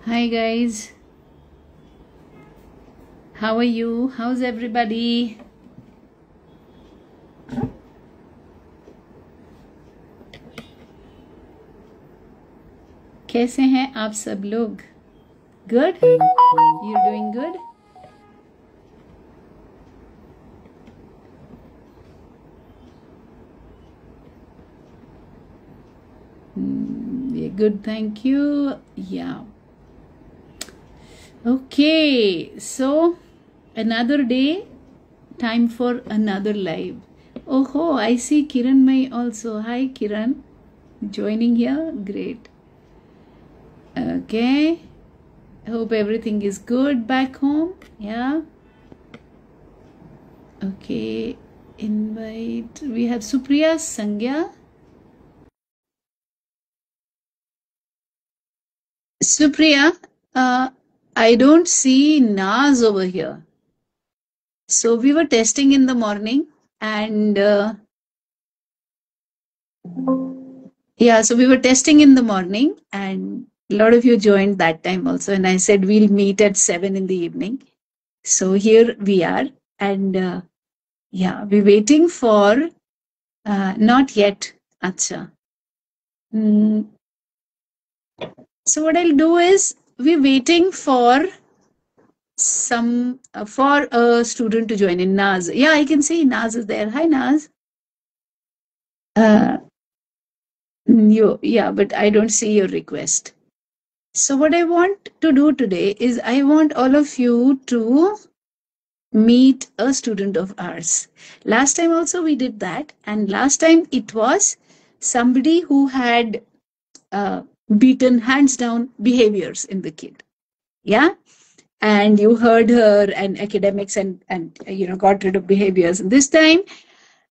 Hi guys, how are you? How's everybody? कैसे हैं आप सब लोग? Good? You're doing good? Yeah, good, thank you. Yeah. Okay, so another day, time for another live. Oh, I see Kiran Mai also. Hi Kiran, joining here. Great. Okay. Hope everything is good back home. Yeah. Okay. Invite. We have Supriya Sangya. Supriya, I don't see Naz over here. So we were testing in the morning and yeah, so we were testing in the morning and a lot of you joined that time also. And I said we'll meet at 7 in the evening. So here we are. And yeah, we're waiting for, not yet, Acha. So what I'll do is we're waiting for for a student to join in. Naz. Yeah, I can see Naz is there. Hi, Naz. Yeah, but I don't see your request. So what I want to do today is I want all of you to meet a student of ours. Last time also we did that, and last time it was somebody who had beaten hands down behaviors in the kid. Yeah. And you heard her and academics and got rid of behaviors. And this time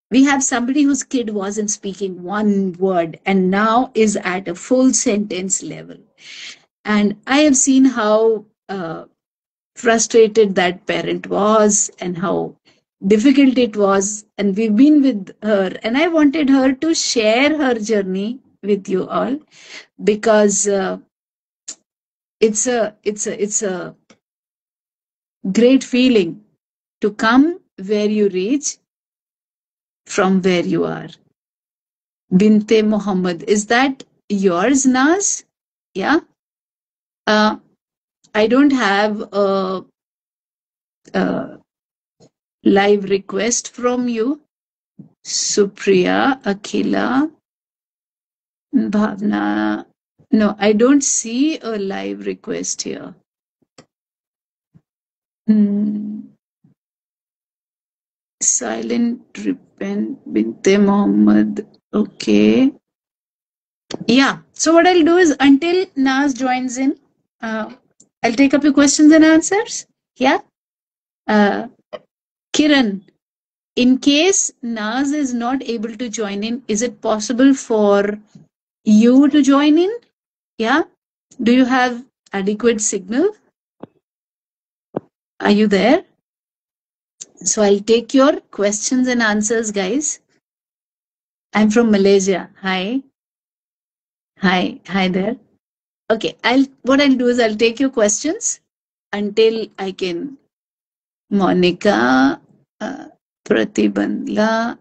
we have somebody whose kid wasn't speaking one word and now is at a full sentence level. And I have seen how frustrated that parent was and how difficult it was. And we've been with her, and I wanted her to share her journey with you all because it's a great feeling to come where you reach from where you are. Binte Muhammad, is that yours, Naz? Yeah. I don't have a live request from you. Supriya, Akhila, Bhavna. No, I don't see a live request here. Silent repent, Binte Muhammad. Okay. Yeah. So what I'll do is until Naz joins in, I'll take up your questions and answers. Yeah. Kiran, in case Naz is not able to join in, is it possible for you to join in? Yeah. Do you have adequate signal? Are you there? So I'll take your questions and answers, guys. I'm from Malaysia. Hi. Hi. Hi there. Okay. What I'll do is I'll take your questions until I can. Monica, Pratibandla.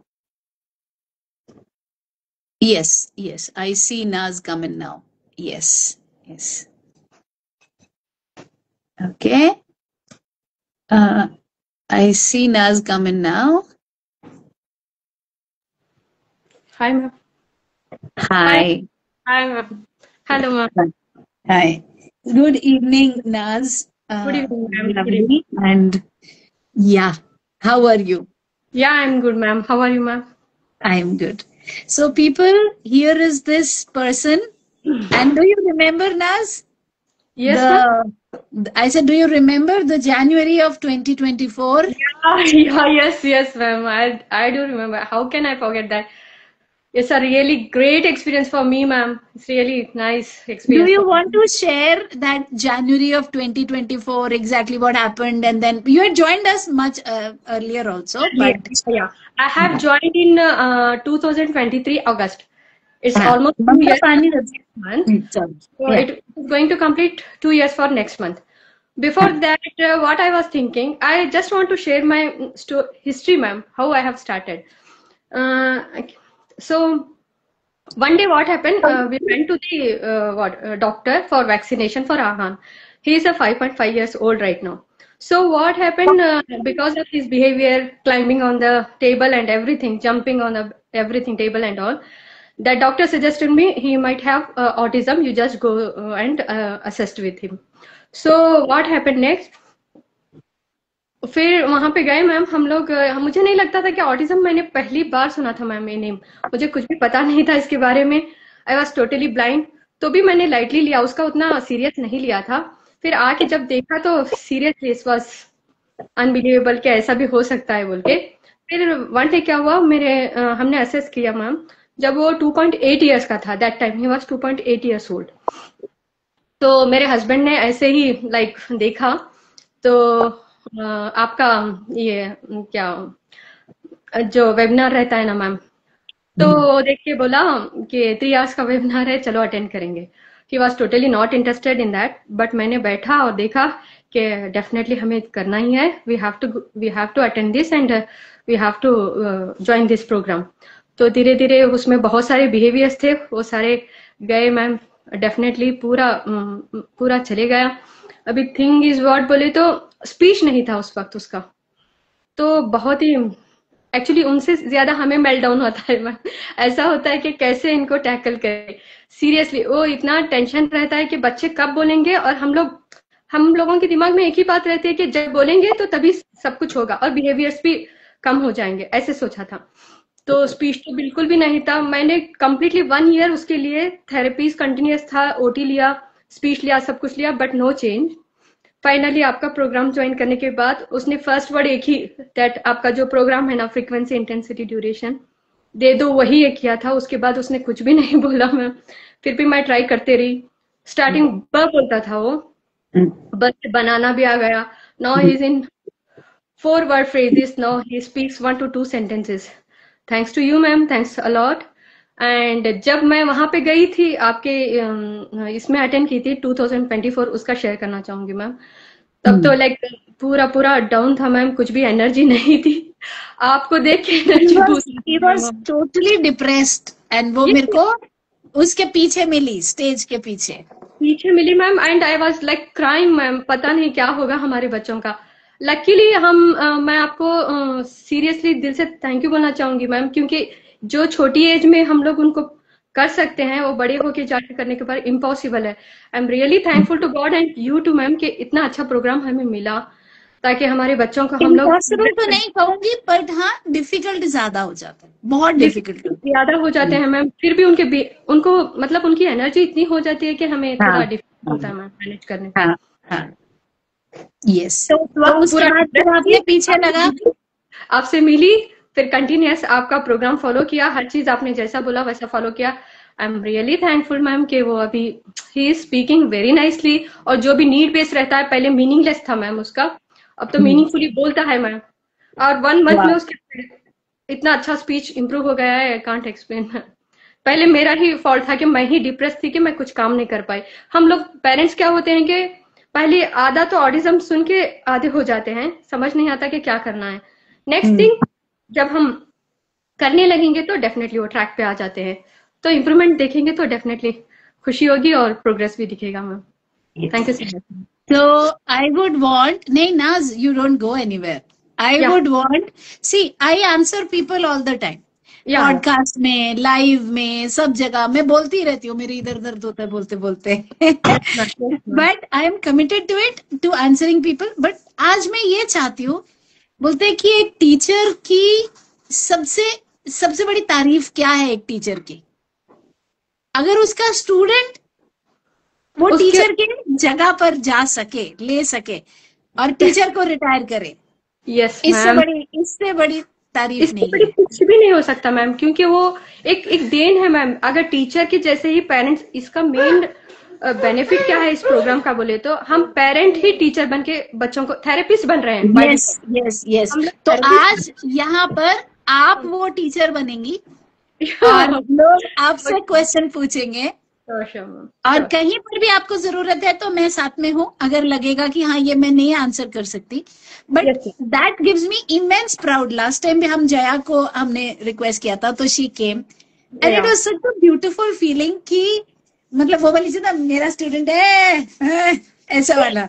Yes. I see Naz coming now. Yes. Okay. I see Naz coming now. Hi, ma'am. Hi, ma'am. Hello, ma'am. Hi. Good evening, Naz. Good evening, ma'am. Lovely. And yeah, how are you? Yeah, I'm good, ma'am. How are you, ma'am? I'm good. So, people, here is this person. And do you remember, Naz? Yes, ma'am. I said, do you remember the January of 2024? Yes, ma'am. I do remember. How can I forget that? It's a really great experience for me, ma'am. It's really nice Do experience. you want to share that January of 2024, exactly what happened? And then you had joined us much earlier also, but Yeah. I have joined in 2023 August. It's almost 2 years next month. So Yeah. it is going to complete 2 years for next month. Before that, what I was thinking, I just want to share my history, ma'am, how I have started. So one day what happened, we went to the doctor for vaccination for Ahan. He is a 5.5 years old right now. So what happened, because of his behavior, climbing on the table and everything, jumping on the everything table and all, the doctor suggested me he might have autism. You just go and assist with him. So what happened next? फिर वहां पे गए ma'am हम लोग। मुझे नहीं लगता था कि ऑटिज्म, मैंने पहली बार सुना था मैम ये नेम, मुझे कुछ भी पता नहीं था इसके बारे में। आई वॉज टोटली ब्लाइंड, तो भी मैंने लाइटली लिया, उसका उतना सीरियस नहीं लिया था। फिर आके जब देखा तो सीरियसली इट वॉज अनबिलीवेबल कि ऐसा भी हो सकता है बोल के। फिर वन डे क्या हुआ, हमने असेस किया मैम, जब वो 2.8 ईयर्स का था, that time he was 2.8 years old. तो मेरे हस्बैंड ने ऐसे ही लाइक देखा, तो आपका ये क्या जो वेबिनार रहता है ना मैम, तो देख के बोला कि 3 आवर्स का वेबिनार है, चलो अटेंड करेंगे। He was totally not interested in that, but मैंने बैठा और देखा कि डेफिनेटली हमें करना ही है, we have to attend this and we have to join this programme. तो धीरे धीरे उसमें बहुत सारे बिहेवियर्स थे, वो सारे गए मैम, डेफिनेटली पूरा चले गया। अभी थिंग इज व्हाट बोले तो स्पीच नहीं था उस वक्त उसका, तो बहुत ही एक्चुअली उनसे ज्यादा हमें मेल्ट डाउन होता है मैम। ऐसा होता है कि कैसे इनको टैकल करें, सीरियसली वो इतना टेंशन रहता है कि बच्चे कब बोलेंगे, और हम लोगों के दिमाग में एक ही बात रहती है कि जब बोलेंगे तो तभी सब कुछ होगा और बिहेवियर्स भी कम हो जाएंगे, ऐसे सोचा था। तो स्पीच तो बिल्कुल भी नहीं था। मैंने कंप्लीटली 1 ईयर उसके लिए थेरेपीज कंटिन्यूस था, ओटी लिया, स्पीच लिया, सब कुछ लिया, बट नो चेंज। फाइनली आपका प्रोग्राम ज्वाइन करने के बाद उसने फर्स्ट वर्ड एक ही, दैट आपका जो प्रोग्राम है ना, फ्रीक्वेंसी इंटेंसिटी ड्यूरेशन दे दो, वही एक किया था। उसके बाद उसने कुछ भी नहीं बोला मैम, फिर भी मैं ट्राई करते रही। स्टार्टिंग ब बोलता था वो, बस बनाना भी आ गया। Now he is in 4 word phrases, now he speaks 1 to 2 sentences, thanks to you ma'am, thanks a lot. And जब मैं वहां पे गई थी आपके इसमें अटेंड की थी 2024, उसका शेयर करना चाहूंगी मैम। तब तो लाइक पूरा डाउन था मैम, कुछ भी एनर्जी नहीं थी। आपको देख के energy he was totally depressed, and वो मेरे को उसके पीछे मिली, स्टेज के पीछे मिली ma'am. And I was like crying ma'am, पता नहीं क्या होगा हमारे बच्चों का। लकीली मैं आपको सीरियसली दिल से थैंक यू बोलना चाहूंगी मैम, क्योंकि जो छोटी एज में हम लोग उनको कर सकते हैं, वो बड़े होके जाके करने के बाद इम्पॉसिबल है। I am really thankful to God and you to ma'am कि इतना अच्छा प्रोग्राम हमें मिला, ताकि हमारे बच्चों को हम लोग, इम्पॉसिबल तो नहीं कहूंगी, बट हाँ डिफिकल्ट ज्यादा हो जाता है, बहुत डिफिकल्ट ज्यादा हो जाते हैं मैम। फिर भी उनको मतलब उनकी एनर्जी इतनी हो जाती है कि हमें थोड़ा डिफिकल्ट होता है मैम मैनेज करने। यस, तो उसके बाद आपने पीछे लगा, आपसे मिली, फिर कंटिन्यूस आपका प्रोग्राम फॉलो किया, हर चीज आपने जैसा बोला वैसा फॉलो किया। आई एम रियली थैंकफुल मैम कि वो अभी he is speaking very nicely, और जो भी नीड बेस्ड रहता है, पहले मीनिंगलेस था मैम उसका, अब तो मीनिंगफुली बोलता है मैम। और 1 मंथ में उसके इतना अच्छा स्पीच इंप्रूव हो गया है, आई कांट एक्सप्लेन। पहले मेरा ही फॉल्ट था कि मैं ही डिप्रेस थी कि मैं कुछ काम नहीं कर पाई। हम लोग पेरेंट्स क्या होते हैं कि पहले आधा तो ऑटिज्म सुन के आधे हो जाते हैं, समझ नहीं आता कि क्या करना है। नेक्स्ट थिंग, जब हम करने लगेंगे तो डेफिनेटली वो ट्रैक पे आ जाते हैं, तो इम्प्रूवमेंट देखेंगे तो डेफिनेटली खुशी होगी और प्रोग्रेस भी दिखेगा ma'am. Thank you so much. So I would want, नहीं Naz, you don't go anywhere. I would want, see, I answer people all the time. Podcast में, लाइव में, सब जगह मैं बोलती रहती हूँ, मेरे इधर दर्द होता है बोलते बोलते। But I am committed to it, to answering people. But आज मैं ये चाहती हूँ, बोलते हैं कि एक टीचर की सबसे बड़ी तारीफ क्या है एक टीचर की? अगर उसका स्टूडेंट वो टीचर के जगह पर जा सके, ले सके, और टीचर को रिटायर करे। यस, इससे बड़ी तारीफ नहीं है, कुछ भी नहीं हो सकता मैम, क्योंकि वो एक देन है मैम। अगर टीचर के जैसे ही पेरेंट्स, इसका मेन बेनिफिट क्या है इस प्रोग्राम का बोले तो, हम पेरेंट ही टीचर बन के बच्चों को थेरेपिस्ट बन रहे हैं। यस। तो आज यहाँ पर आप वो टीचर बनेंगी और लोग आपसे क्वेश्चन पूछेंगे, श्योर मैम, और श्योर। कहीं पर भी आपको जरूरत है तो मैं साथ में हूँ, अगर लगेगा कि हाँ ये मैं नहीं आंसर कर सकती। But yes that gives me immense proud. Last time भी हम जया को हमने रिक्वेस्ट किया था तो शी केम, एंड इट या was such a beautiful feeling कि मतलब वो वाली चीज ना, मेरा स्टूडेंट है, ऐसा वाला।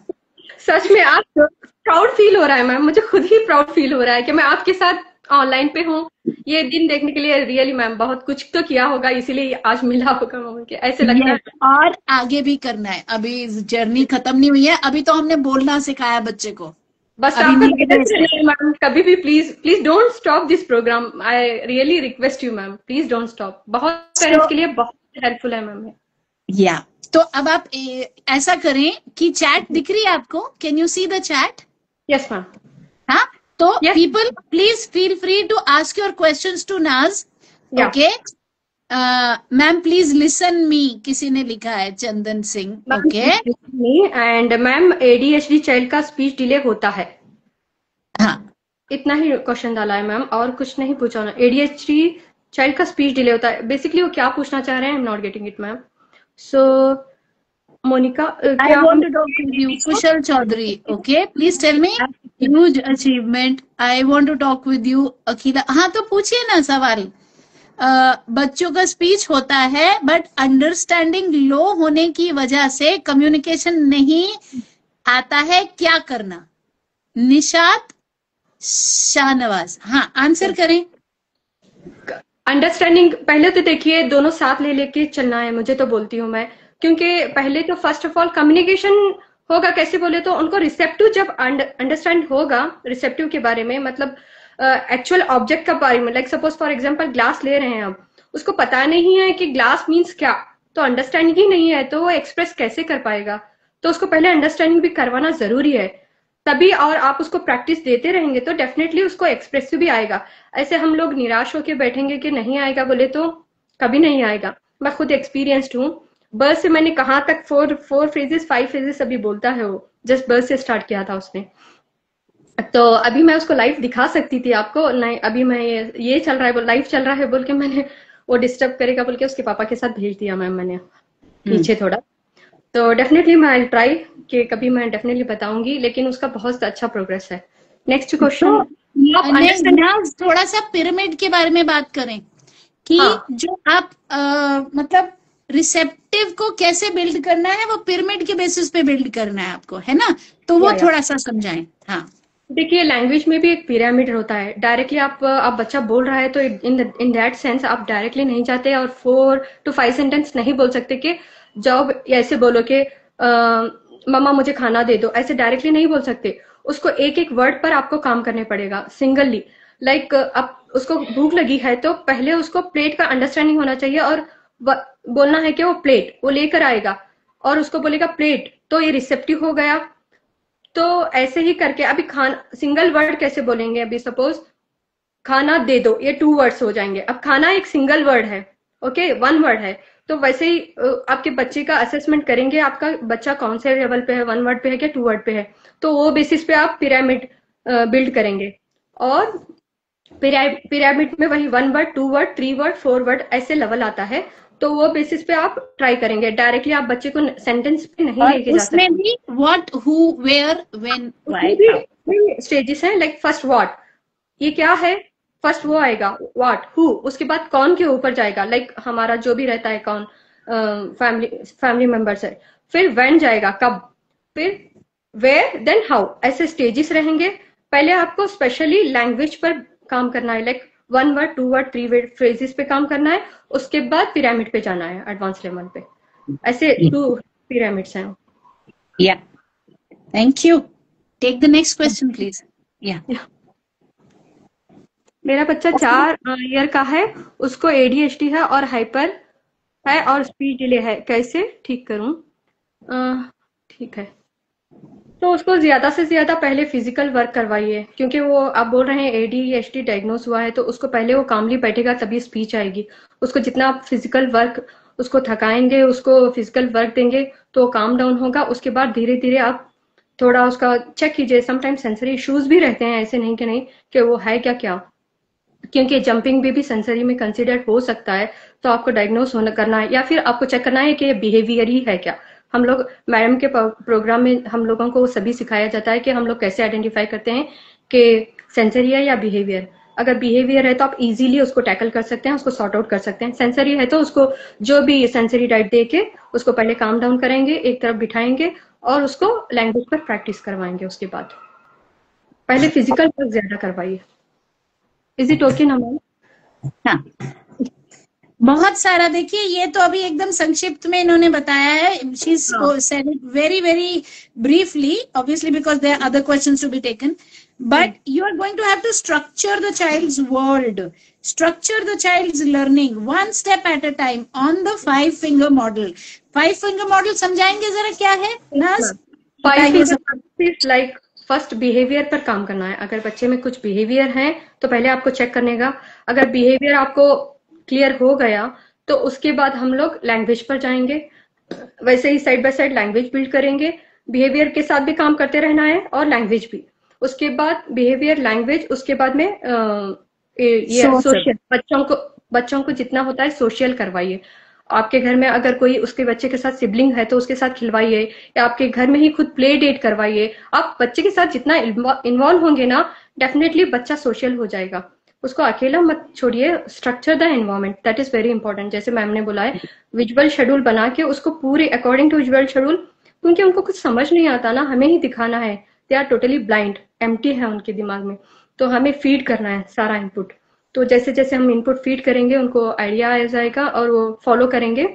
सच में आप प्राउड फील हो रहा है मैम, मुझे खुद ही प्राउड फील हो रहा है कि मैं आपके साथ ऑनलाइन पे हूँ। ये दिन देखने के लिए रियली मैम बहुत कुछ तो किया होगा, इसीलिए आज मिला होगा मैम के, ऐसे लगता यस, है। और आगे भी करना है, अभी जर्नी खत्म नहीं हुई है, अभी तो हमने बोलना सिखाया बच्चे को, बस अभी आपका नीचे गाइडेंस से। रहना है मैम, कभी भी please please don't stop this programme, I really request you ma'am, please don't stop. बहुत पेरेंट्स तो के लिए बहुत हेल्पफुल है मैम। या तो अब आप ऐसा करें कि चैट दिख रही है आपको, can you see the chat? Yes ma'am. हाँ, तो yes. People please feel free to ask your questions to Naaz. या okay, ma'am please listen me, किसी ने लिखा है, Chandan Singh. Ma'am okay, and ma'am ADHD child का स्पीच डिले होता है, हाँ, इतना ही क्वेश्चन डाला है मैम, और कुछ नहीं पूछा ना। एडीएचडी चाइल्ड का स्पीच डिले होता है, बेसिकली वो क्या पूछना चाह रहे हैं, I am not getting it ma'am. So Monika, I क्या want हम to talk with you, Kushal Chaudhary. Okay, please tell me. Huge achievement. I want to talk with you, अखिला। हाँ, तो पूछिए ना सवाल। बच्चों का स्पीच होता है बट अंडरस्टैंडिंग लो होने की वजह से कम्युनिकेशन नहीं आता है, क्या करना? निशात शाहनवाज, हाँ आंसर करें। अंडरस्टैंडिंग पहले तो देखिए, दोनों साथ ले लेके चलना है, मुझे तो बोलती हूँ मैं, क्योंकि पहले तो फर्स्ट ऑफ ऑल कम्युनिकेशन होगा कैसे बोले तो, उनको रिसेप्टिव जब अंडरस्टैंड होगा रिसेप्टिव के बारे में, मतलब एक्चुअल ऑब्जेक्ट का बारे में, like suppose for example glass ले रहे हैं हम, उसको पता नहीं है कि ग्लास मीन्स क्या, तो अंडरस्टैंडिंग ही नहीं है तो वो एक्सप्रेस कैसे कर पाएगा। तो उसको पहले अंडरस्टैंडिंग भी करवाना जरूरी है, तभी, और आप उसको प्रैक्टिस देते रहेंगे तो डेफिनेटली उसको एक्सप्रेसिव भी आएगा। ऐसे हम लोग निराश होकर बैठेंगे कि नहीं आएगा बोले तो कभी नहीं आएगा। मैं खुद एक्सपीरियंस्ड हूँ, बर्थ से मैंने कहाँ तक फोर फोर फ्रेजेस 5 फ्रेजेस अभी बोलता है वो, जस्ट बर्थ से स्टार्ट किया था उसने। तो अभी मैं उसको लाइव दिखा सकती थी आपको, नहीं अभी मैं ये चल रहा है, लाइव चल रहा है बोल के मैंने वो डिस्टर्ब करेगा बोल के उसके पापा के साथ भेज दिया मैम मैंने पीछे थोड़ा। तो डेफिनेटली मैं ट्राई कि कभी मैं डेफिनेटली बताऊंगी, लेकिन उसका बहुत अच्छा प्रोग्रेस है। नेक्स्ट तो क्वेश्चन, आप नहीं, अंडरस्टैंड। नाज, थोड़ा सा पिरामिड के बारे में बात करें कि हाँ जो आप मतलब रिसेप्टिव को कैसे बिल्ड करना है, वो पिरामिड के बेसिस पे बिल्ड करना है आपको, है ना? तो वो या थोड़ा सा समझाएं। हाँ, देखिए, लैंग्वेज में भी एक पिरामिड होता है। डायरेक्टली आप बच्चा बोल रहा है तो इन दैट सेंस आप डायरेक्टली नहीं जाते और 4 to 5 सेंटेंस नहीं बोल सकते कि जाओ ऐसे बोलो कि मम्मा मुझे खाना दे दो, ऐसे डायरेक्टली नहीं बोल सकते। उसको एक एक वर्ड पर आपको काम करने पड़ेगा सिंगलली। लाइक आप उसको भूख लगी है तो पहले उसको प्लेट का अंडरस्टैंडिंग होना चाहिए, और बोलना है कि वो प्लेट वो लेकर आएगा और उसको बोलेगा प्लेट, तो ये रिसेप्टिव हो गया। तो ऐसे ही करके अभी खाना सिंगल वर्ड कैसे बोलेंगे, अभी सपोज खाना दे दो, ये 2 वर्ड्स हो जाएंगे। अब खाना एक सिंगल वर्ड है, ओके 1 वर्ड है। तो वैसे ही आपके बच्चे का असेसमेंट करेंगे, आपका बच्चा कौन से लेवल पे है, 1 वर्ड पे है क्या 2 वर्ड पे है, तो वो बेसिस पे आप पिरामिड बिल्ड करेंगे। और पिरामिड में वही 1 वर्ड 2 वर्ड 3 वर्ड 4 वर्ड ऐसे लेवल आता है। तो वो बेसिस पे आप ट्राई करेंगे, डायरेक्टली आप बच्चे को सेंटेंस पे नहीं और लेके जा उसमें सकते। भी व्हाट, हु, वेयर, व्हेन, उसमें व्हाई, भी हाउ। स्टेजेस हैं, लाइक फर्स्ट व्हाट, ये क्या है, फर्स्ट वो आएगा व्हाट, हु, उसके बाद कौन के ऊपर जाएगा, लाइक हमारा जो भी रहता है कौन, फैमिली फैमिली मेंबर्स है। फिर व्हेन जाएगा कब, फिर वेयर, देन हाउ, ऐसे स्टेजेस रहेंगे। पहले आपको स्पेशली लैंग्वेज पर काम करना है, like 1 word 2 word 3 word phrases पे काम करना है। उसके बाद पिरामिड पे जाना है, एडवांस लेवल पे। ऐसे 2 पिरामिड्स हैं। Yeah, thank you. Take the next question please. Yeah, मेरा बच्चा 4 ईयर का है, उसको एडीएचडी है और हाइपर है और स्पीच डिले है, कैसे ठीक करूं? ठीक है, तो उसको ज्यादा से ज्यादा पहले फिजिकल वर्क करवाइए, क्योंकि वो आप बोल रहे हैं एडीएचडी डायग्नोस हुआ है, तो उसको पहले वो कामली बैठेगा तभी स्पीच आएगी। उसको जितना आप फिजिकल वर्क उसको थकाएंगे, उसको फिजिकल वर्क देंगे तो काम डाउन होगा। उसके बाद धीरे धीरे आप थोड़ा उसका चेक कीजिए, समटाइम सेंसरी इश्यूज भी रहते हैं, ऐसे नहीं कि नहीं कि वो है क्या क्या। क्योंकि जंपिंग भी सेंसरी में कंसिडर हो सकता है, तो आपको डायग्नोस होना करना है या फिर आपको चेक करना है कि ये बिहेवियर ही है क्या। हम लोग मैडम के प्रोग्राम में हम लोगों को सभी सिखाया जाता है कि हम लोग कैसे आइडेंटिफाई करते हैं कि सेंसरी है या बिहेवियर। अगर बिहेवियर है तो आप इजीली उसको टैकल कर सकते हैं, उसको सॉर्ट आउट कर सकते हैं। सेंसरी है तो उसको जो भी सेंसरी डाइट दे के उसको पहले काम डाउन करेंगे, एक तरफ बिठाएंगे और उसको लैंग्वेज पर प्रैक्टिस करवाएंगे। उसके बाद पहले फिजिकल वर्क ज्यादा करवाइए। इज इट ओके ना मैम? हाँ, बहुत सारा देखिए, ये तो अभी एकदम संक्षिप्त में इन्होंने बताया है। She said it very very briefly, obviously because there are other questions to be taken, but you are going to have to structure the child's world, structure the child's learning one step at a time on the 5 finger model. 5 finger model समझाएंगे जरा क्या है नाज? 5 like first behaviour पर काम करना है। अगर बच्चे में कुछ बिहेवियर है तो पहले आपको चेक करने का। अगर बिहेवियर आपको क्लियर हो गया तो उसके बाद हम लोग लैंग्वेज पर जाएंगे। वैसे ही side by side language build करेंगे। बिहेवियर के साथ भी काम करते रहना है और लैंग्वेज भी। उसके बाद बिहेवियर, लैंग्वेज, उसके बाद में ये सोशल। बच्चों को जितना होता है सोशल करवाइए। आपके घर में अगर कोई उसके बच्चे के साथ सिबलिंग है तो उसके साथ खिलवाइए, या आपके घर में ही खुद प्ले डेट करवाइए। आप बच्चे के साथ जितना इन्वॉल्व होंगे ना, डेफिनेटली बच्चा सोशल हो जाएगा। उसको अकेला मत छोड़िए। Structure the environment, that is very important. जैसे मैम ने बोला है, विजुअल शेड्यूल बना के उसको पूरे अकॉर्डिंग टू विजुअल शेड्यूल, क्योंकि उनको कुछ समझ नहीं आता ना, हमें ही दिखाना है। They are totally blind, empty है उनके दिमाग में, तो हमें फीड करना है सारा इनपुट। तो जैसे जैसे हम इनपुट फीड करेंगे उनको आइडिया आ जाएगा और वो फॉलो करेंगे।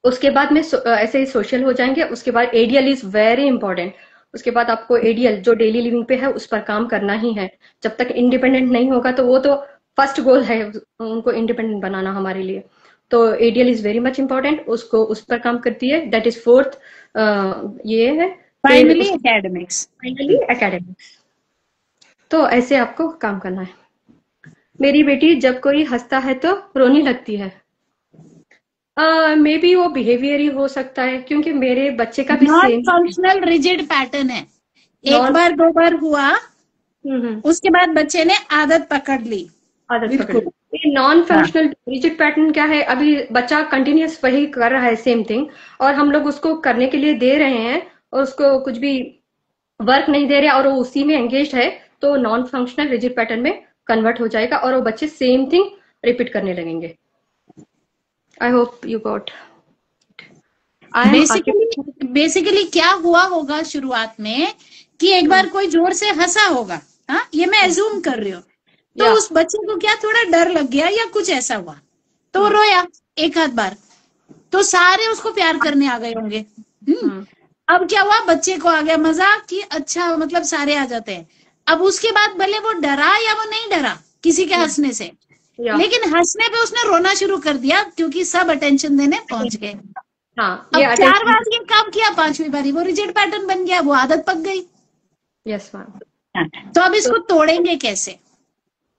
उसके बाद में ऐसे ही सोशल हो जाएंगे। उसके बाद एडीएल इज वेरी इंपॉर्टेंट। उसके बाद आपको एडीएल जो डेली लिविंग पे है उस पर काम करना ही है। जब तक इंडिपेंडेंट नहीं होगा तो वो तो फर्स्ट गोल है उनको इंडिपेंडेंट बनाना हमारे लिए। तो ADL is very much important, उसको उस पर काम करती है। That is fourth. ये है फाइनली एकेडमिक्स। Finally academics. तो ऐसे आपको काम करना है। मेरी बेटी जब कोई हंसता है तो रोने लगती है। मे बी वो बिहेवियर ही हो सकता है, क्योंकि मेरे बच्चे का भी non same functional rigid pattern है। एक बार दो बार हुआ, उसके बाद बच्चे ने आदत पकड़ ली। आदत पकड़ ली। नॉन फंक्शनल रिजिड पैटर्न क्या है? अभी बच्चा कंटिन्यूस वही कर रहा है, सेम थिंग, और हम लोग उसको करने के लिए दे रहे हैं और उसको कुछ भी वर्क नहीं दे रहे और वो उसी में एंगेज है, तो नॉन फंक्शनल रिजिड पैटर्न में कन्वर्ट हो जाएगा और वो बच्चे सेम थिंग रिपीट करने लगेंगे। I hope you got. Basically क्या हुआ होगा शुरुआत में कि एक बार कोई जोर से हंसा होगा, हाँ, ये मैं एज्यूम कर रही हूँ, तो उस बच्चे को क्या थोड़ा डर लग गया या कुछ ऐसा हुआ, तो रोया एक आध बार, तो सारे उसको प्यार करने आ गए होंगे। अब क्या हुआ, बच्चे को आ गया मजा कि अच्छा, मतलब सारे आ जाते हैं। अब उसके बाद भले वो डरा या वो नहीं डरा किसी के हंसने से, लेकिन हंसने पे उसने रोना शुरू कर दिया क्योंकि सब अटेंशन देने पहुंच गए। अब 4 बार ये काम किया, 5वीं बारी वो रिजिड पैटर्न बन गया, वो आदत पक गई। Yes ma'am. तो अब इसको तोड़ेंगे कैसे?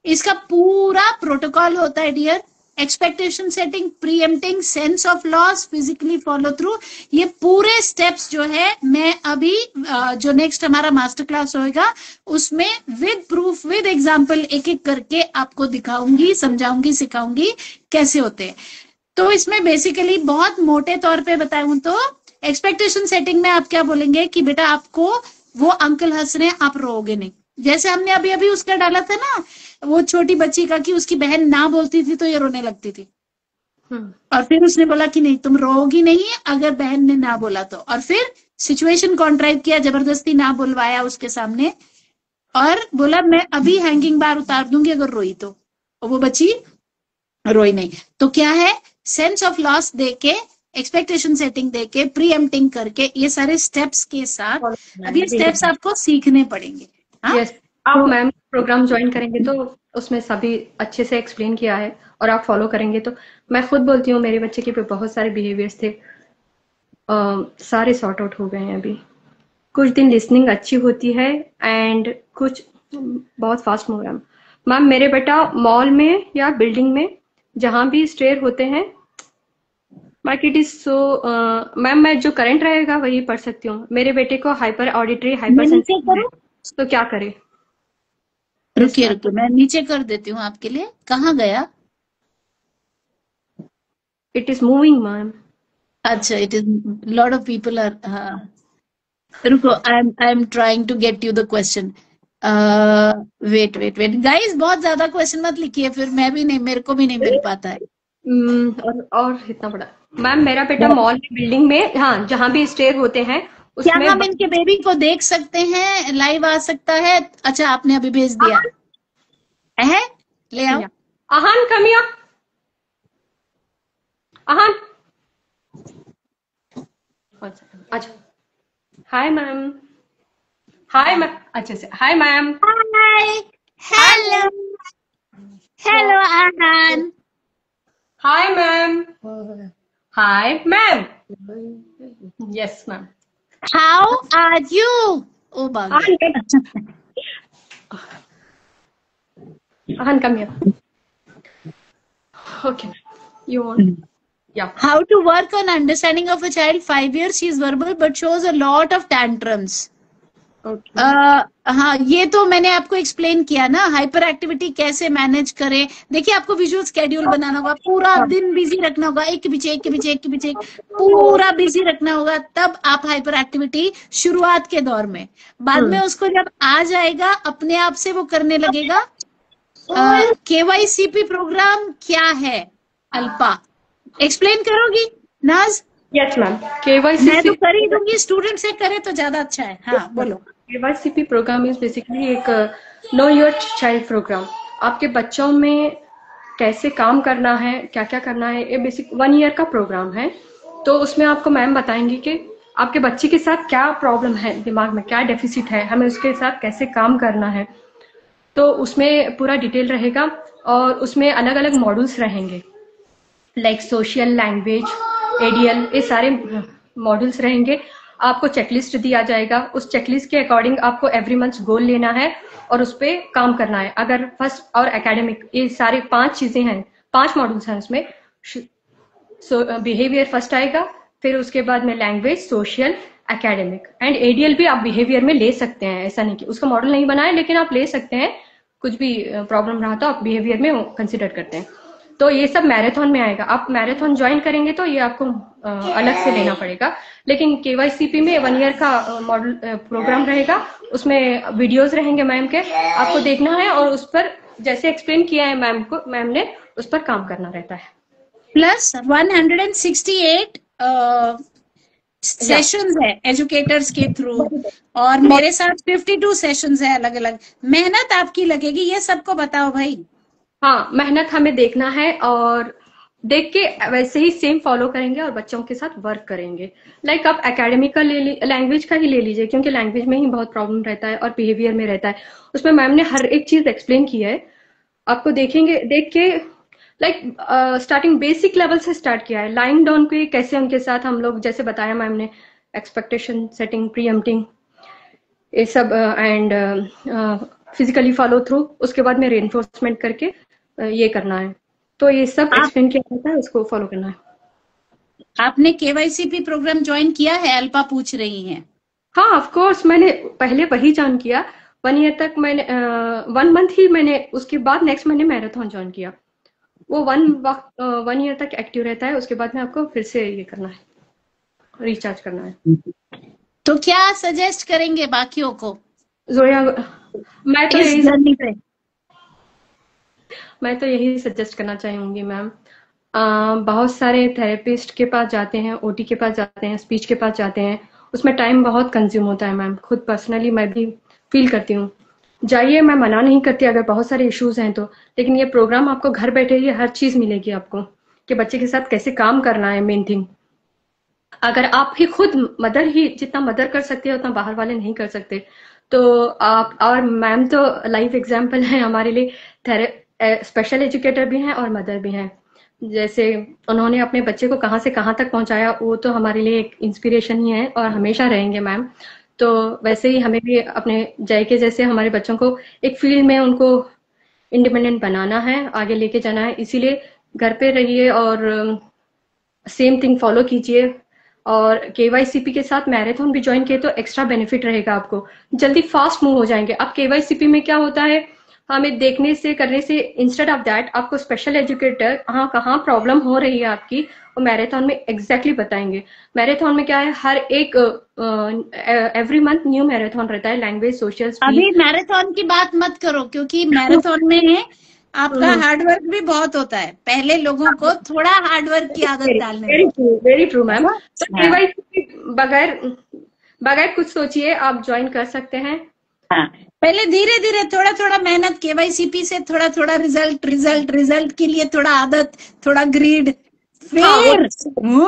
इसका पूरा प्रोटोकॉल होता है dear. Expectation setting, preempting, sense of loss, physically follow through, ये पूरे स्टेप्स जो है मैं अभी जो नेक्स्ट हमारा मास्टर क्लास होएगा उसमें विद प्रूफ, विद एग्जाम्पल, एक एक करके आपको दिखाऊंगी, समझाऊंगी, सिखाऊंगी कैसे होते हैं। तो इसमें बेसिकली बहुत मोटे तौर पे बताऊं तो एक्सपेक्टेशन सेटिंग में आप क्या बोलेंगे कि बेटा आपको वो अंकल हंस रहे हैं, आप रोओगे नहीं। जैसे हमने अभी अभी उसका डाला था ना, वो छोटी बच्ची का, कि उसकी बहन ना बोलती थी तो ये रोने लगती थी, और फिर उसने बोला कि नहीं तुम रोओगी नहीं अगर बहन ने ना बोला तो, और फिर सिचुएशन कॉन्ट्राइव किया, जबरदस्ती ना बुलवाया उसके सामने और बोला मैं अभी हैंगिंग बार उतार दूंगी अगर रोई तो, और वो बच्ची रोई नहीं। तो क्या है, सेंस ऑफ लॉस देके, एक्सपेक्टेशन सेटिंग देके, प्रीएम्प्टिंग करके, ये सारे स्टेप्स के साथ अब ये स्टेप्स आपको सीखने पड़ेंगे। यस, आप मैम प्रोग्राम ज्वाइन करेंगे तो उसमें सभी अच्छे से एक्सप्लेन किया है और आप फॉलो करेंगे तो, मैं खुद बोलती हूँ मेरे बच्चे के पे बहुत सारे बिहेवियर्स थे, सारे सॉर्ट आउट हो गए हैं अभी। कुछ दिन लिसनिंग अच्छी होती है एंड कुछ बहुत फास्ट हो रहा है। मैम मेरे बेटा मॉल में या बिल्डिंग में जहां भी स्टेयर होते हैं, मार्केट इज सो, मैम मैं जो करंट रहेगा वही पढ़ सकती हूँ। मेरे बेटे को हाइपर ऑडिटरी हाइपर सेंसिटिव है, तो क्या करे? रुकिए रुकिए, मैं नीचे कर देती हूँ आपके लिए। कहाँ गया? It is moving ma'am. अच्छा, it is lot of people are, हाँ। रुको, I am trying to get you the question. Wait wait wait guys, बहुत ज्यादा क्वेश्चन मत लिखिए, फिर मैं भी नहीं, मेरे को भी नहीं मिल पाता है। और इतना बड़ा मैम, मेरा बेटा मॉल में, बिल्डिंग में, हाँ, जहाँ भी स्टेयर होते हैं क्या उसमें हम इनके बेबी को देख सकते हैं? लाइव आ सकता है? अच्छा, आपने अभी भेज दिया है, ले आओ। आहान कमिया, आहान, अच्छा, हाय मैम, हाय मैम, अच्छे से, hi ma'am, hi, hello, hello Aahan, hi ma'am, hi ma'am, yes ma'am, how are you? Oh भाग गया। Aahan Kamiya, okay, you want, yeah. How to work on understanding of a child 5 years? She is verbal but shows a lot of tantrums. Okay. हाँ, ये तो मैंने आपको explain किया ना, hyper activity कैसे मैनेज करें। देखिए, आपको विजुअल स्केड्यूल बनाना होगा, पूरा दिन बिजी रखना होगा, एक के पीछे एक के पीछे एक के पीछे एक, पूरा बिजी रखना होगा, तब आप हाइपर एक्टिविटी शुरुआत के दौर में। बाद में उसको जब आ जाएगा अपने आप से वो करने लगेगा। केवाईसीपी प्रोग्राम क्या है अल्पा, एक्सप्लेन करोगी नाज? यस मैम, केवाईसी मैं तो कर ही दूंगी, स्टूडेंट से करे तो ज्यादा अच्छा है। हाँ बोलो। केवाईसीपी प्रोग्राम इज बेसिकली एक नो योर चाइल्ड प्रोग्राम। आपके बच्चों में कैसे काम करना है, क्या क्या करना है, ये बेसिक 1 ईयर का प्रोग्राम है। तो उसमें आपको मैम बताएंगी कि आपके बच्चे के साथ क्या प्रॉब्लम है, दिमाग में क्या डेफिसिट है, हमें उसके साथ कैसे काम करना है। तो उसमें पूरा डिटेल रहेगा और उसमें अलग अलग मॉड्यूल्स रहेंगे, लाइक सोशल, लैंग्वेज, एडीएल, ये सारे मॉड्यूल्स रहेंगे। आपको चेकलिस्ट दिया जाएगा, उस चेकलिस्ट के अकॉर्डिंग आपको एवरी मंथ गोल लेना है और उस पर काम करना है। अगर फर्स्ट और एकेडमिक, ये सारे 5 चीजें हैं, 5 मॉड्यूल्स हैं उसमें। बिहेवियर फर्स्ट आएगा, फिर उसके बाद में language, social, academic and ADL भी आप बिहेवियर में ले सकते हैं। ऐसा नहीं कि उसका मॉडल नहीं बनाया, लेकिन आप ले सकते हैं। कुछ भी प्रॉब्लम रहा तो आप बिहेवियर में कंसिडर करते हैं। तो ये सब मैराथन में आएगा। आप मैराथन ज्वाइन करेंगे तो ये आपको अलग से लेना पड़ेगा। लेकिन केवाईसीपी में 1 ईयर का मॉडल प्रोग्राम रहेगा, उसमें वीडियोस रहेंगे मैम के, आपको देखना है और उस पर जैसे एक्सप्लेन किया है मैम ने उस पर काम करना रहता है। प्लस 168 सेशंस है एजुकेटर्स के थ्रू, और मेरे साथ 52 सेशंस है अलग अलग। मेहनत आपकी लगेगी, ये सबको बताओ भाई। हाँ, मेहनत हमें देखना है और देख के वैसे ही सेम फॉलो करेंगे और बच्चों के साथ वर्क करेंगे। लाइक आप एकेडमिक का लैंग्वेज का ही ले लीजिए, क्योंकि लैंग्वेज में ही बहुत प्रॉब्लम रहता है और बिहेवियर में रहता है। उसमें मैम ने हर एक चीज एक्सप्लेन की है, आपको देखेंगे, देख के लाइक स्टार्टिंग बेसिक लेवल से स्टार्ट किया है। लाइन डाउन पे कैसे उनके साथ हम लोग, जैसे बताया मैम ने, एक्सपेक्टेशन सेटिंग, प्रीएम्प्टिंग, ये सब, एंड फिजिकली फॉलो थ्रू, उसके बाद में रेनफोर्समेंट करके ये करना है। तो ये सब एक्सप्लेन किया जाता है, उसको फॉलो करना है। आपने केवाईसीपी प्रोग्राम ज्वाइन किया है? अल्पा पूछ रही हैं। हाँ, ऑफ कोर्स, मैंने पहले वही ज्वाइन किया 1 ईयर तक। मैंने 1 मंथ ही मैंने, उसके बाद नेक्स्ट मैंने मैराथन ज्वाइन किया। वो 1 ईयर तक एक्टिव रहता है, उसके बाद में आपको फिर से ये करना है, रिचार्ज करना है। तो क्या सजेस्ट करेंगे बाकियों को जोया, मैं तो इस यही सजेस्ट करना चाहूंगी मैम। बहुत सारे थेरेपिस्ट के पास जाते हैं, ओटी के पास जाते हैं, स्पीच के पास जाते हैं, उसमें टाइम बहुत कंज्यूम होता है मैम। खुद पर्सनली मैं भी फील करती हूँ। जाइए, मैं मना नहीं करती अगर बहुत सारे इश्यूज हैं तो, लेकिन ये प्रोग्राम आपको घर बैठे ही हर चीज मिलेगी आपको, कि बच्चे के साथ कैसे काम करना है। मेन थिंग, अगर आप ही खुद मदर ही जितना मदर कर सकते हैं उतना बाहर वाले नहीं कर सकते। तो आप और मैम तो लाइव एग्जाम्पल है हमारे लिए, स्पेशल एजुकेटर भी हैं और मदर भी हैं। जैसे उन्होंने अपने बच्चे को कहाँ से कहाँ तक पहुंचाया, वो तो हमारे लिए एक इंस्पिरेशन ही है और हमेशा रहेंगे मैम। तो वैसे ही हमें भी अपने जय के जैसे हमारे बच्चों को एक फील्ड में उनको इंडिपेंडेंट बनाना है, आगे लेके जाना है। इसीलिए घर पे रहिए और सेम थिंग फॉलो कीजिए। और केवाईसीपी के साथ मैराथन भी ज्वाइन किए तो एक्स्ट्रा बेनिफिट रहेगा आपको, जल्दी फास्ट मूव हो जाएंगे। अब केवाईसीपी में क्या होता है, हमें देखने से करने से, इंस्टेड ऑफ दैट आपको स्पेशल एजुकेटर हाँ कहाँ प्रॉब्लम हो रही है आपकी, वो मैराथन में एग्जैक्टली बताएंगे। मैराथन में क्या है, हर एक एवरी मंथ न्यू मैराथन रहता है, लैंग्वेज, सोशल, अभी स्पीच। मैराथन की बात मत करो, क्योंकि मैराथन में आपका हार्डवर्क भी बहुत होता है। पहले लोगों को थोड़ा हार्डवर्क की आदत डालने दो। Very true ma'am. तो हाँ, केवाईसी बगैर बगैर कुछ सोचिए आप ज्वाइन कर सकते हैं। हाँ। पहले धीरे धीरे थोड़ा थोड़ा मेहनत, केवाईसीपी से थोड़ा थोड़ा रिजल्ट, रिजल्ट रिजल्ट के लिए थोड़ा आदत, थोड़ा ग्रीड, हाँ वो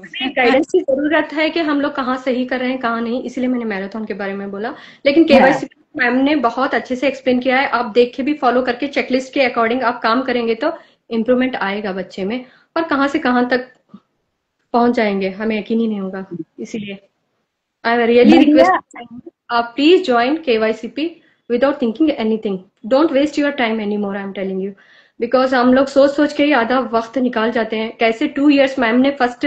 फिर गाइडेंस की जरूरत है कि हम लोग कहाँ सही कर रहे हैं कहाँ नहीं, इसलिए मैंने मैराथन के बारे में बोला। लेकिन हाँ, केवाईसी मैम ने बहुत अच्छे से एक्सप्लेन किया है, आप देख के भी फॉलो करके चेकलिस्ट के अकॉर्डिंग आप काम करेंगे तो इम्प्रूवमेंट आएगा बच्चे में, और कहाँ से कहाँ तक पहुंच जाएंगे हमें यकीन ही नहीं होगा। इसीलिए आई रियली बढ़िया। रिक्वेस्ट, आप please join KYCP without thinking anything. Don't waste your time any more, I am telling you. Because हम लोग सोच सोच के ही आधा वक्त निकाल जाते हैं। कैसे 2 years मैम ने फर्स्ट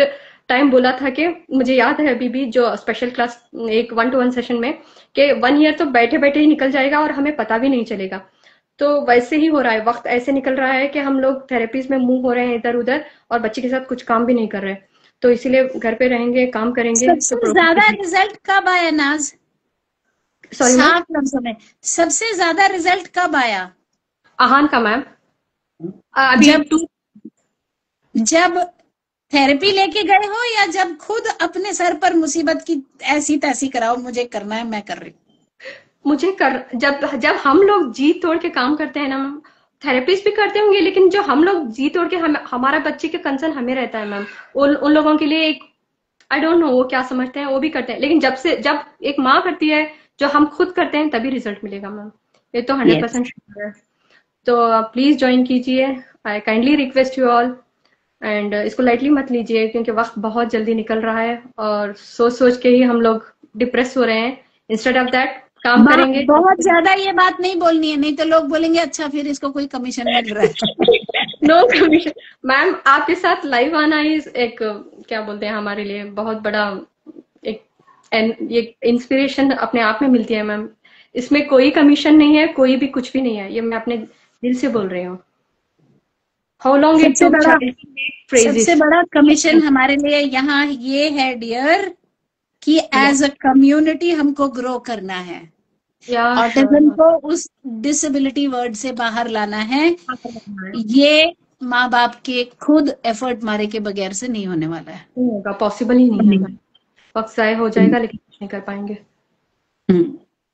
टाइम बोला था कि, मुझे याद है अभी भी, जो स्पेशल क्लास एक 1-to-1 सेशन में, कि 1 year तो बैठे बैठे ही निकल जाएगा और हमें पता भी नहीं चलेगा। तो वैसे ही हो रहा है, वक्त ऐसे निकल रहा है कि हम लोग थेरेपीज में मूव हो रहे हैं इधर उधर, और बच्चे के साथ कुछ काम भी नहीं कर रहे। तो इसीलिए घर पे रहेंगे, काम करेंगे तो सबसे ज्यादा प्रोग्रेस। रिजल्ट कब आया नाज? Sorry ma'am. साफ लफ्जों में, सबसे ज्यादा रिजल्ट कब आया? आहान का मैम, अभी जब जब थेरेपी लेके गए हो, या जब खुद अपने सर पर मुसीबत की ऐसी तैसी कराओ, मुझे करना है, मैं कर रही हूँ? मुझे कर जब जब हम लोग जी तोड़ के काम करते हैं ना मैम, थेरेपिस्ट भी करते होंगे, लेकिन जो हम लोग जी तोड़ के, हमारा बच्चे के कंसर्न हमें रहता है मैम। उन लोगों के लिए एक, आई डोंट नो वो क्या समझते हैं, वो भी करते हैं, लेकिन जब एक माँ करती है, जो हम खुद करते हैं, तभी रिजल्ट मिलेगा मैम। ये तो 100% श्योर है। तो प्लीज ज्वाइन कीजिए, आई kindly request you all. And इसको लाइटली मत लीजिए, क्योंकि वक्त बहुत जल्दी निकल रहा है और सोच सोच के ही हम लोग डिप्रेस हो रहे हैं। इंस्टेड ऑफ दैट काम करेंगे। बहुत ज्यादा ये बात नहीं बोलनी है, नहीं तो लोग बोलेंगे अच्छा फिर इसको कोई कमीशन मिल रहा है। नो कमीशन मैम, आपके साथ लाइव आना ही एक, क्या बोलते हैं, हमारे लिए बहुत बड़ा एक ये इंस्पिरेशन अपने आप में मिलती है मैम। इसमें कोई कमीशन नहीं है, कोई भी कुछ भी नहीं है, ये मैं अपने दिल से बोल रही हूँ। हाउ लॉन्ग इट सबसे टुक बड़ा चाइल्ड टू मेक फ्रेजेस। सबसे बड़ा कमीशन हमारे लिए यहाँ ये है डियर, कि या एज अ कम्युनिटी हमको ग्रो करना है। या ऑटिज्म को उस डिसेबिलिटी वर्ड से बाहर लाना है। ये माँ बाप के खुद एफर्ट मारे के बगैर से नहीं होने वाला है। नहीं होगा, पॉसिबल ही नहीं है मैम। वक्त जाया हो जाएगा लेकिन कुछ नहीं कर पाएंगे।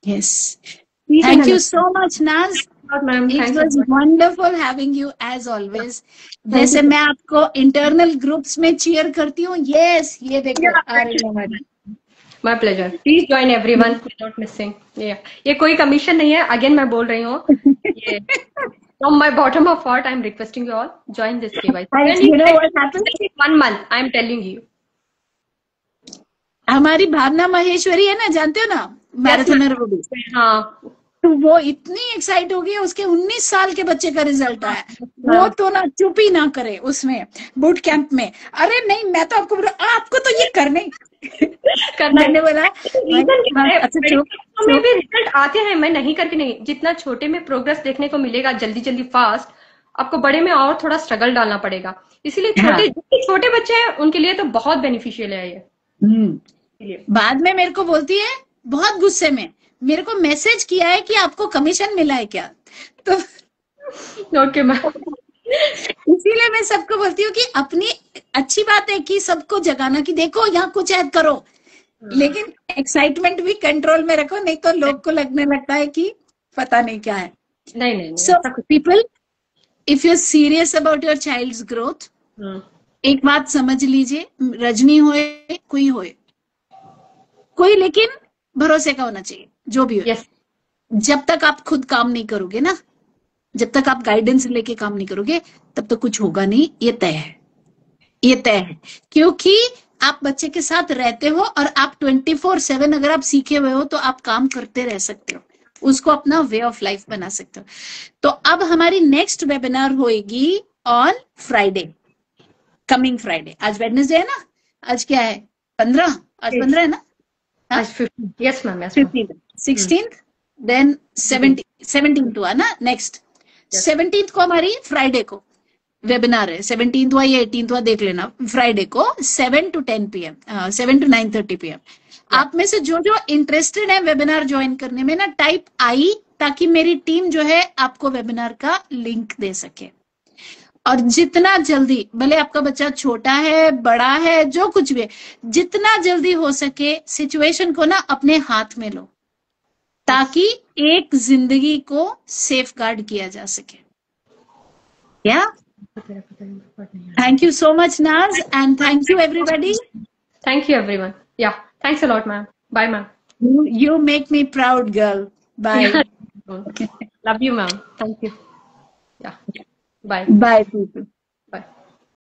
यस, ठीक है थैंक ना you so much Naaz. Ma'am, it thanks. Was wonderful having you as always. Thank जैसे यू। मैं आपको इंटरनल ग्रुप्स में चीयर करती हूँ, यस ये देखो आ रही है हमारी। My pleasure, please join everyone without missing. ये कोई कमीशन नहीं है, अगेन मैं बोल रही हूँ, ये from my bottom of heart I'm requesting you all join this KYC and You know what happened? 1 month I'm telling you। हमारी भावना महेश्वरी है ना, जानते हो ना, मैराथनर वो भी, हाँ तो वो इतनी एक्साइट हो गई, उसके 19 साल के बच्चे का रिजल्ट आया। वो तो ना चुप ही ना करे उसमें बूट कैंप में। अरे नहीं, मैं तो आपको आपको तो ये करने करना मैंने बोला रीजन क्या है, अच्छा चुप में भी रिजल्ट आते हैं, मैं नहीं करके नहीं, जितना छोटे में प्रोग्रेस देखने को मिलेगा जल्दी जल्दी फास्ट, आपको बड़े में और थोड़ा स्ट्रगल डालना पड़ेगा। इसीलिए छोटे बच्चे हैं उनके लिए तो बहुत बेनिफिशियल है ये। बाद में मेरे को बोलती है बहुत गुस्से में, मेरे को मैसेज किया है कि आपको कमीशन मिला है क्या? तो ओके मैम, इसीलिए मैं सबको बोलती हूँ कि अपनी अच्छी बात है कि सबको जगाना कि देखो यहाँ कुछ ऐड करो, लेकिन एक्साइटमेंट भी कंट्रोल में रखो, नहीं तो लोग को लगने लगता है कि पता नहीं क्या है। नहीं so people, if you are serious about your child's growth, एक बात समझ लीजिए, रजनी होए कोई, लेकिन भरोसे का होना चाहिए जो भी हो। yes. जब तक आप खुद काम नहीं करोगे ना, जब तक आप गाइडेंस लेके काम नहीं करोगे, तब तक कुछ होगा नहीं, ये तय है, ये तय है। क्योंकि आप बच्चे के साथ रहते हो और आप 24/7 अगर आप सीखे हुए हो तो आप काम करते रह सकते हो, उसको अपना वे ऑफ लाइफ बना सकते हो। तो अब हमारी नेक्स्ट वेबिनार होएगी ऑन फ्राइडे, कमिंग फ्राइडे। आज वेडनेसडे है ना, आज क्या है 15, आज 15 है ना, आज 15, yes ma'am, 15th, 16th, then 17th, 17th हुआ ना, नेक्स्ट 17th को हमारी फ्राइडे को वेबिनार है, 17th हुआ या 18th हुआ देख लेना, फ्राइडे को 7 to 10 PM, 7 to 9:30 PM। आप में से जो जो इंटरेस्टेड है वेबिनार ज्वाइन करने में ना, टाइप आई, ताकि मेरी टीम जो है आपको वेबिनार का लिंक दे सके। और जितना जल्दी, भले आपका बच्चा छोटा है बड़ा है जो कुछ भी है, जितना जल्दी हो सके सिचुएशन को ना अपने हाथ में लो, ताकि एक जिंदगी को सेफ गार्ड किया जा सके। या थैंक यू सो मच नाज, and thank you everybody. Thank you, everyone. Yeah, thanks a lot, ma'am. Bye, ma'am. You make me proud, girl. Bye. Love you, ma'am. Thank you. Yeah. Bye. Bye, people.